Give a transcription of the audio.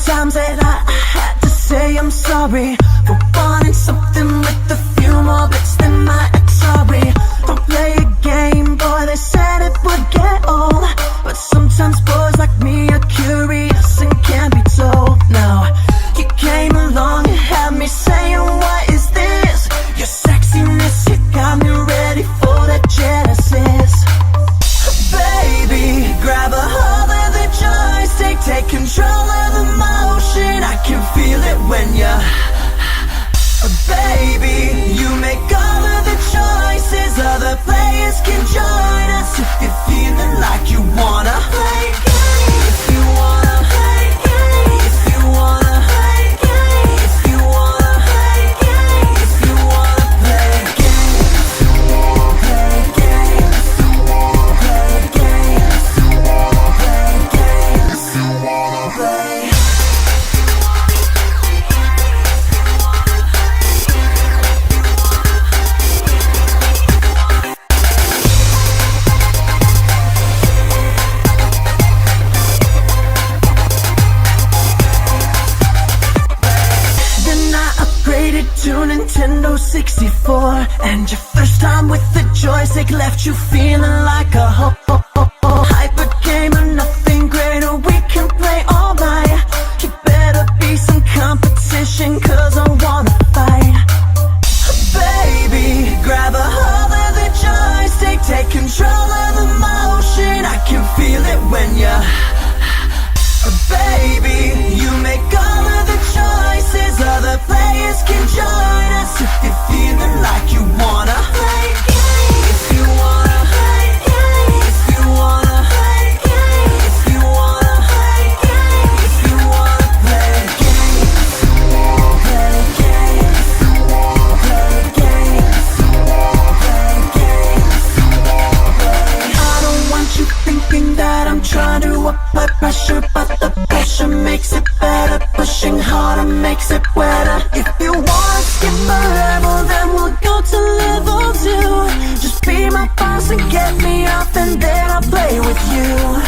times that I had to say I'm sorry for wanting something with a few more bits than my Atari. Don't play a game, boy, they said it would get old, but sometimes boys like me are curious and can't be told. Now, you came along and had me saying, what is this? Your sexiness, you got me ready for that Genesis. Baby, grab a hold of the joystick, take control of the motion. I can feel it when you, baby, you make all of the choices. Other players can join us if you're feeling like you wanna play games. If you wanna play games. If you wanna play games. If you wanna play games. If you wanna play games. Play games. Play games. Play games. Play. To Nintendo 64, and your first time with the joystick left you feeling like a hyper gamer, nothing greater, we can play all night. You better be some competition, cause I wanna fight. Baby, grab a hold of the joystick, take control of the motion. I can feel it when you, baby, you make all of the choices. Other players can join us if you're feeling like you wanna play games. If you wanna play games. If you wanna play games. If you wanna play games. If you wanna play games. Play games. Play games. Play games. I don't want you thinking that I'm trying to apply pressure, but the pressure makes it better. Pushing harder makes it wetter. If you wanna skip a level, then we'll go to level 2. Just be my boss and get me off, and then I'll play with you.